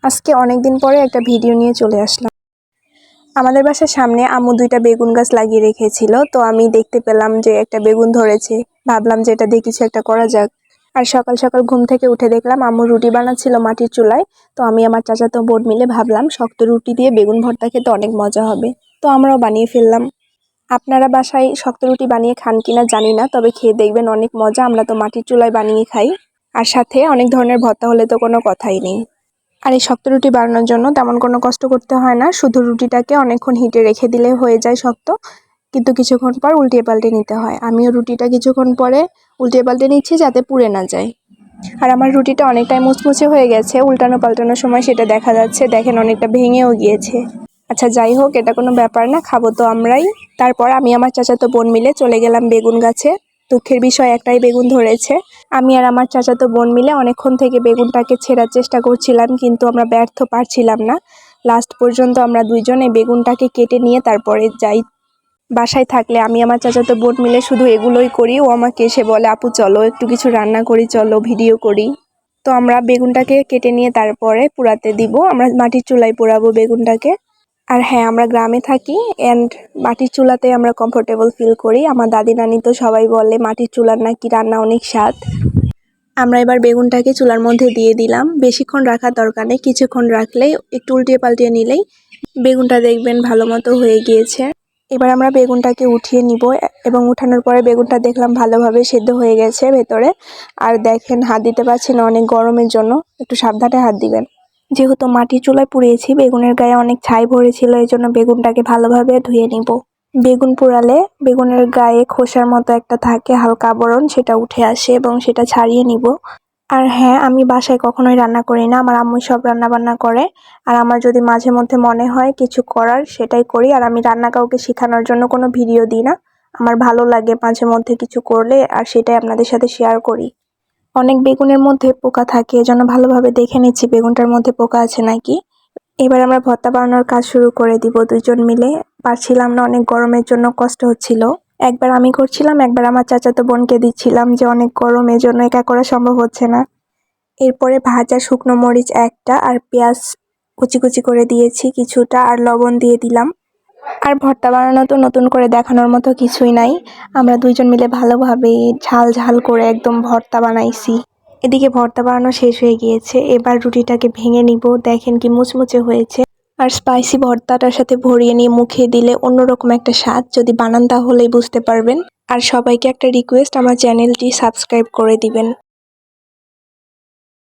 আজকে অনেক দিন পরে একটা ভিডিও নিয়ে চলে আসলাম। আমাদের বাসার সামনে আম্মু 2টা বেগুন গাছ লাগিয়ে রেখেছিল, তো আমি দেখতে পেলাম যে একটা বেগুন ধরেছে। ভাবলাম যে এটা দিয়ে কিছু একটা করা যাক। আর সকাল সকাল ঘুম থেকে উঠে দেখলাম আম্মু রুটি বানাচ্ছিল মাটির চুলায়। তো আমি আমার চাচাতো বোন মিলে ভাবলাম শক্ত রুটি দিয়ে বেগুন ভর্তা খেতে অনেক মজা হবে, তো আমরাও বানিয়ে ফেললাম। আপনারা বাসায় শক্ত রুটি বানিয়ে খান কিনা জানি না, তবে খেয়ে দেখবেন অনেক মজা। আমরা তো মাটির চুলায় বানিয়ে খাই, আর সাথে অনেক ধরনের ভর্তা হলে তো কোনো কথাই নেই। আর এই শক্ত রুটি বানানোর জন্য তেমন কোনো কষ্ট করতে হয় না, শুধু রুটিটাকে অনেকক্ষণ হিটে রেখে দিলে হয়ে যায় শক্ত, কিন্তু কিছুক্ষণ পর উল্টিয়ে পাল্টে নিতে হয়। আমিও রুটিটা কিছুক্ষণ পরে উল্টিয়ে পাল্টে নিচ্ছি যাতে পুড়ে না যায়। আর আমার রুটিটা অনেকটাই মুচমুচে হয়ে গেছে, উল্টানো পাল্টানোর সময় সেটা দেখা যাচ্ছে, দেখেন অনেকটা ভেঙেও গিয়েছে। আচ্ছা যাই হোক, এটা কোনো ব্যাপার না, খাবো তো আমরাই। তারপর আমি আমার চাচাতো বোন মিলে চলে গেলাম বেগুন গাছে। দুঃখের বিষয় একটাই বেগুন ধরেছে। আমি আর আমার চাচাতো বোন মিলে অনেকক্ষণ থেকে বেগুনটাকে ছেঁড়ার চেষ্টা করছিলাম, কিন্তু আমরা ব্যর্থ পারছিলাম না। লাস্ট পর্যন্ত আমরা দুইজনে বেগুনটাকে কেটে নিয়ে তারপরে যাই। বাসায় থাকলে আমি আমার চাচাতো বোন মিলে শুধু এগুলোই করি। ও আমাকে এসে বলে, আপু চলো একটু কিছু রান্না করি, চলো ভিডিও করি। তো আমরা বেগুনটাকে কেটে নিয়ে তারপরে পোড়াতে দিব। আমরা মাটির চুলায় পোড়াবো বেগুনটাকে। আর হ্যাঁ, আমরা গ্রামে থাকি অ্যান্ড মাটির চুলাতে আমরা কমফোর্টেবল ফিল করি। আমার দাদি নানি তো সবাই বলে মাটির চুলার নাকি রান্না অনেক স্বাদ। আমরা এবার বেগুনটাকে চুলার মধ্যে দিয়ে দিলাম। বেশিক্ষণ রাখার দরকার নেই, কিছুক্ষণ রাখলেই, একটু উল্টিয়ে পাল্টিয়ে নিলেই বেগুনটা দেখবেন ভালো মতো হয়ে গিয়েছে। এবার আমরা বেগুনটাকে উঠিয়ে নিব, এবং উঠানোর পরে বেগুনটা দেখলাম ভালোভাবে সেদ্ধ হয়ে গেছে ভেতরে। আর দেখেন হাত দিতে পারছি না অনেক গরমের জন্য, একটু সাবধানে হাত দিবেন। যেহেতু মাটির চুলায় পুড়িয়েছি, বেগুনের গায়ে অনেক ছাই ভরেছিল, এই জন্য বেগুনটাকে ভালোভাবে ধুয়ে নিব। বেগুন পোড়ালে বেগুনের গায়ে খোসার মতো একটা থাকে হালকা আবরণ, সেটা উঠে আসে এবং সেটা ছাড়িয়ে নিব। আর হ্যাঁ, আমি বাসায় কখনোই রান্না করি না, আমার আম্মুই সব রান্না বান্না করে। আর আমার যদি মাঝে মধ্যে মনে হয় কিছু করার, সেটাই করি। আর আমি রান্না কাউকে শেখানোর জন্য কোনো ভিডিও দিই না। আমার ভালো লাগে মাঝে মধ্যে কিছু করলে, আর সেটাই আপনাদের সাথে শেয়ার করি। অনেক বেগুনের মধ্যে পোকা থাকে, এজন্য ভালোভাবে দেখে নিচ্ছি বেগুনটার মধ্যে পোকা আছে নাকি। এবার আমরা ভর্তা বানানোর কাজ শুরু করে দিব দুজন মিলে। পারছিলাম না, অনেক গরমের জন্য কষ্ট হচ্ছিল। একবার আমি করছিলাম, একবার আমার চাচাতো বোনকে দিচ্ছিলাম, যে অনেক গরম এজন্য একা করা সম্ভব হচ্ছে না। এরপরে ভাজা শুকনো মরিচ একটা আর পেঁয়াজ কুচি কুচি করে দিয়েছি কিছুটা, আর লবণ দিয়ে দিলাম। আর ভর্তা বানানো তো নতুন করে দেখানোর মতো কিছুই নাই। আমরা দুইজন মিলে ভালোভাবে ঝাল ঝাল করে একদম ভর্তা বানাইছি। এদিকে ভর্তা বানানো শেষ হয়ে গিয়েছে, এবার রুটিটাকে ভেঙে নিব। দেখেন কি মুচমুচে হয়েছে। আর স্পাইসি ভর্তাটার সাথে ভরিয়ে নিয়ে মুখে দিলে অন্যরকম একটা স্বাদ, যদি বানান তাহলেই বুঝতে পারবেন। আর সবাইকে একটা রিকোয়েস্ট, আমার চ্যানেলটি সাবস্ক্রাইব করে দিবেন।